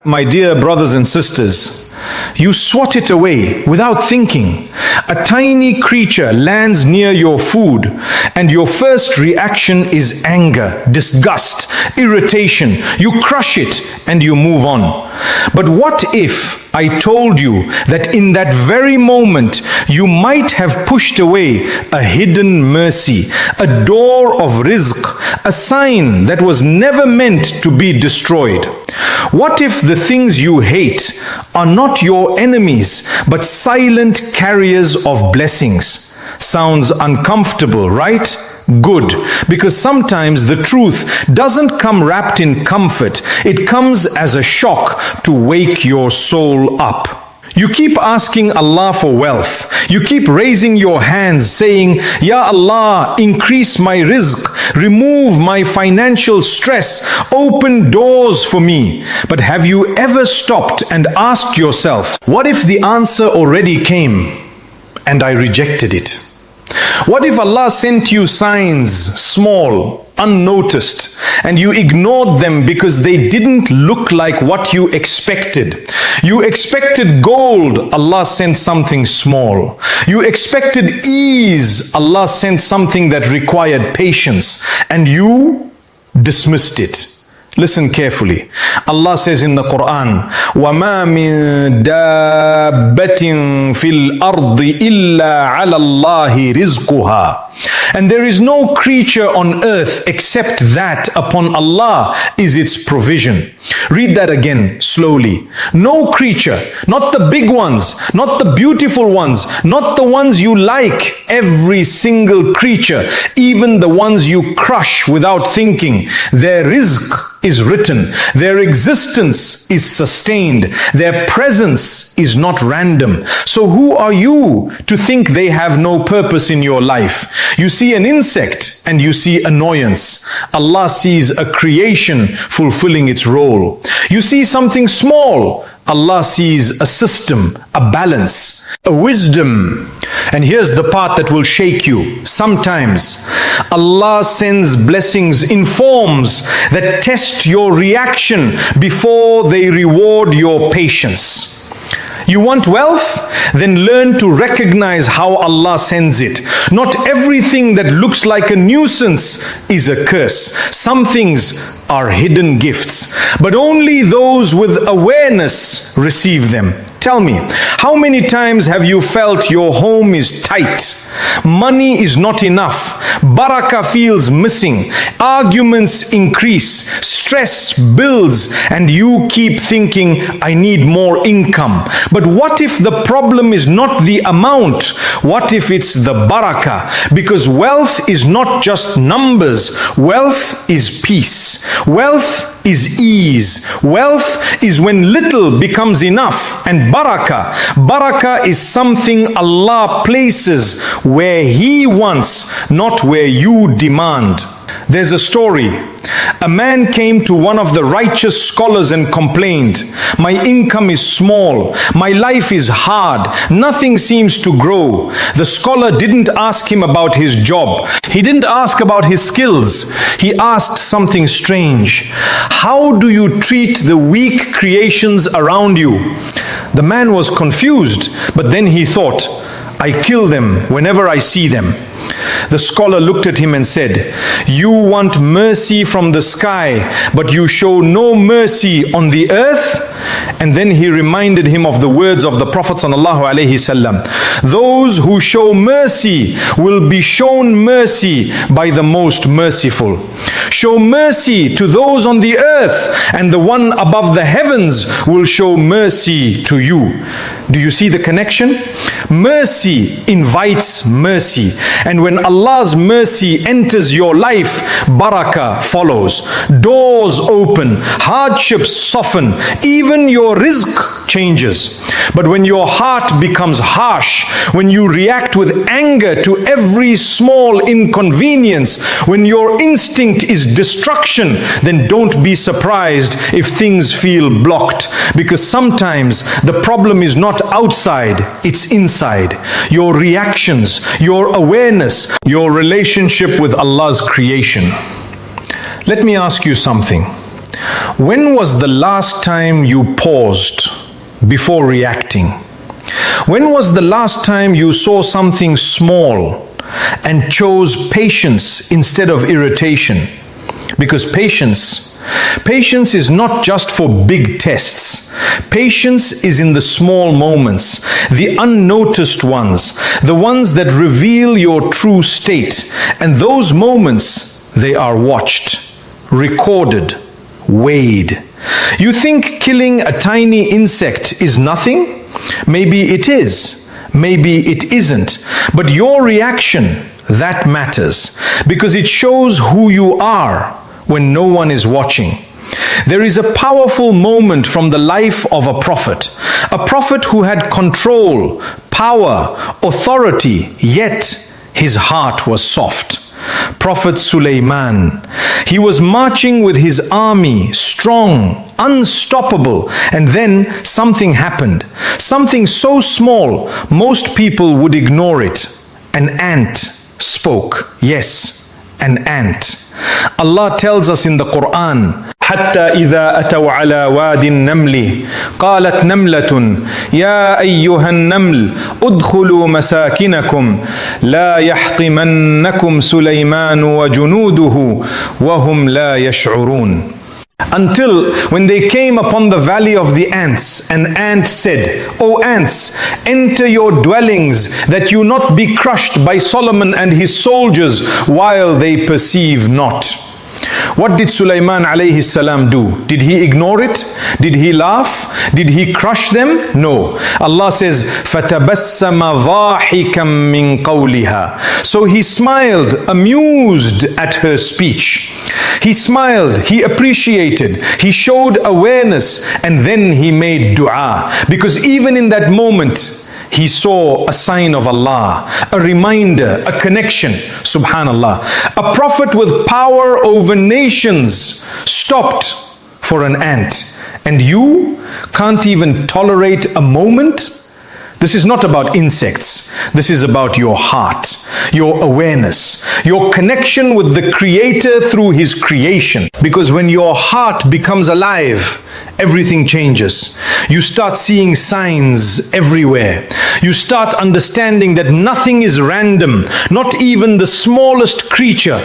My dear brothers and sisters, you swat it away without thinking. A tiny creature lands near your food, and your first reaction is anger, disgust, irritation. You crush it and you move on. But what if I told you that in that very moment you might have pushed away a hidden mercy, a door of rizq, a sign that was never meant to be destroyed? What if the things you hate are not your enemies, but silent carriers of blessings? Sounds uncomfortable, right? Good, because sometimes the truth doesn't come wrapped in comfort. It comes as a shock to wake your soul up. You keep asking Allah for wealth. You keep raising your hands saying, Ya Allah, increase my rizq, remove my financial stress, open doors for me. But have you ever stopped and asked yourself, what if the answer already came and I rejected it? What if Allah sent you signs, small, unnoticed, and you ignored them because they didn't look like what you expected? You expected gold, Allah sent something small. You expected ease, Allah sent something that required patience, and you dismissed it. Listen carefully. Allah says in the Quran, وَمَا مِن دَابَّةٍ فِي الْأَرْضِ إِلَّا عَلَى اللَّهِ رِزْقُهَا. And there is no creature on earth except that upon Allah is its provision. Read that again slowly. No creature, not the big ones, not the beautiful ones, not the ones you like. Every single creature, even the ones you crush without thinking, their rizq is written, their existence is sustained, their presence is not random. So who are you to think they have no purpose in your life? You see an insect and you see annoyance. Allah sees a creation fulfilling its role. You see something small, Allah sees a system, a balance, a wisdom. And here's the part that will shake you. Sometimes Allah sends blessings in forms that test your reaction before they reward your patience. You want wealth? Then learn to recognize how Allah sends it. Not everything that looks like a nuisance is a curse. Some things are hidden gifts, but only those with awareness receive them. Tell me, how many times have you felt your home is tight? Money is not enough. Barakah feels missing. Arguments increase. Stress builds, and you keep thinking, I need more income. But what if the problem is not the amount? What if it's the barakah? Because wealth is not just numbers. Wealth is peace. Wealth is ease. Wealth is when little becomes enough. And barakah is something Allah places where He wants, not where you demand. There's a story. A man came to one of the righteous scholars and complained, my income is small, my life is hard, nothing seems to grow. The scholar didn't ask him about his job. He didn't ask about his skills. He asked something strange. How do you treat the weak creations around you? The man was confused, but then he thought, I kill them whenever I see them. The scholar looked at him and said, you want mercy from the sky, but you show no mercy on the earth? And then he reminded him of the words of the Prophet ﷺ. Those who show mercy will be shown mercy by the most merciful. Show mercy to those on the earth, and the one above the heavens will show mercy to you. Do you see the connection? Mercy invites mercy. And when Allah's mercy enters your life, barakah follows. Doors open, hardships soften, even your rizq changes. But when your heart becomes harsh, when you react with anger to every small inconvenience, when your instinct is destruction, then don't be surprised if things feel blocked. Because sometimes the problem is not outside, it's inside. Your reactions, your awareness, your relationship with Allah's creation. Let me ask you something. When was the last time you paused before reacting? When was the last time you saw something small and chose patience instead of irritation? Because patience is not just for big tests. Patience is in the small moments, the unnoticed ones, the ones that reveal your true state. And those moments, they are watched, recorded, weighed. You think killing a tiny insect is nothing? Maybe it is, maybe it isn't. But your reaction, that matters, because it shows who you are when no one is watching. There is a powerful moment from the life of a prophet who had control, power, authority, yet his heart was soft. Prophet Sulaiman. He was marching with his army, strong, unstoppable, and then something happened. Something so small, most people would ignore it. An ant spoke. Yes, an ant. Allah tells us in the Quran, حتى إذا أتوا على واد النمل قالت نملة يا أيها النمل ادخلوا مساكنكم لا يحطمنكم سليمان وجنوده وهم لا يشعرون. Until when they came upon the valley of the ants, an ant said, O ants, enter your dwellings, that you not be crushed by Solomon and his soldiers while they perceive not. What did Sulaiman alayhi salam do? Did he ignore it? Did he laugh? Did he crush them? No. Allah says, فَتَبَسَّمَ ضَاحِكًا مِّن قَوْلِهَا. So he smiled, amused at her speech. He smiled, he appreciated, he showed awareness, and then he made dua. Because even in that moment, he saw a sign of Allah, a reminder, a connection. Subhanallah. A prophet with power over nations stopped for an ant. And you can't even tolerate a moment? This is not about insects. This is about your heart, your awareness, your connection with the Creator through His creation. Because when your heart becomes alive, everything changes. You start seeing signs everywhere. You start understanding that nothing is random, not even the smallest creature.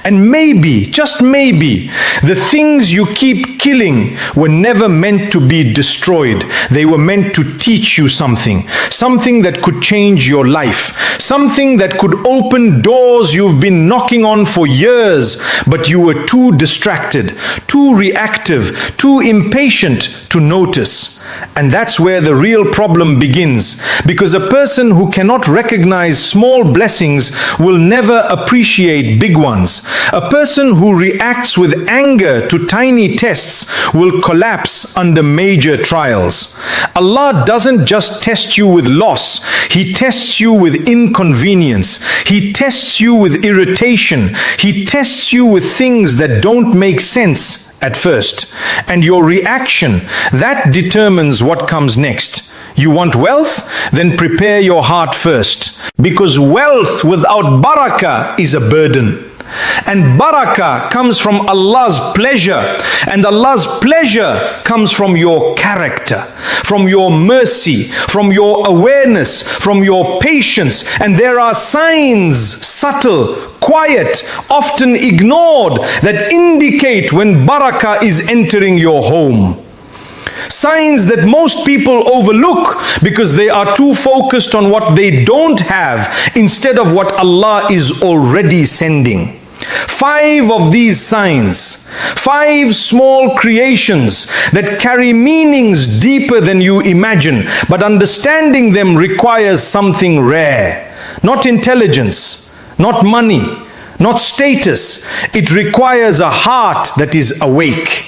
And maybe, just maybe, the things you keep killing were never meant to be destroyed. They were meant to teach you something, something that could change your life, something that could open doors you've been knocking on for years, but you were too distracted, too reactive, too impatient to notice. And that's where the real problem begins, because a person who cannot recognize small blessings will never appreciate big ones. A person who reacts with anger to tiny tests will collapse under major trials. Allah doesn't just test you with loss, He tests you with inconvenience. He tests you with irritation. He tests you with things that don't make sense at first. And your reaction, that determines what comes next. You want wealth? Then prepare your heart first. Because wealth without barakah is a burden. And barakah comes from Allah's pleasure. And Allah's pleasure comes from your character, from your mercy, from your awareness, from your patience. And there are signs, subtle, quiet, often ignored, that indicate when barakah is entering your home. Signs that most people overlook because they are too focused on what they don't have instead of what Allah is already sending. 5 of these signs, 5 small creations that carry meanings deeper than you imagine, but understanding them requires something rare. Not intelligence, not money, not status. It requires a heart that is awake.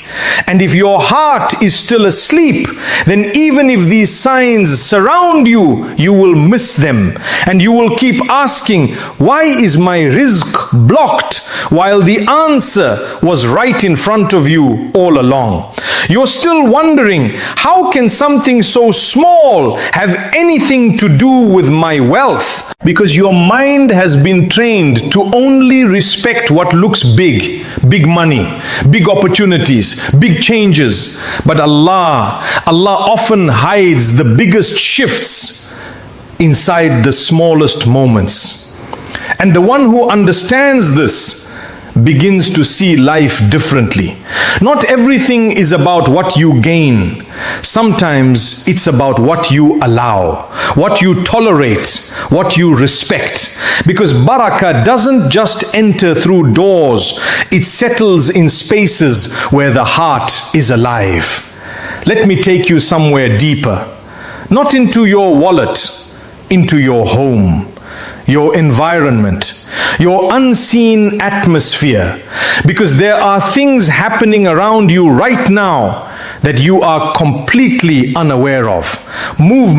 And if your heart is still asleep, then even if these signs surround you, you will miss them. And you will keep asking, why is my rizq blocked? While the answer was right in front of you all along. You're still wondering, how can something so small have anything to do with my wealth? Because your mind has been trained to only only respect what looks big, big money, big opportunities, big changes. But Allah often hides the biggest shifts inside the smallest moments. And the one who understands this begins to see life differently. Not everything is about what you gain. Sometimes it's about what you allow, what you tolerate, what you respect. Because barakah doesn't just enter through doors, it settles in spaces where the heart is alive. Let me take you somewhere deeper, not into your wallet, into your home, your environment, your unseen atmosphere, because there are things happening around you right now that you are completely unaware of. Move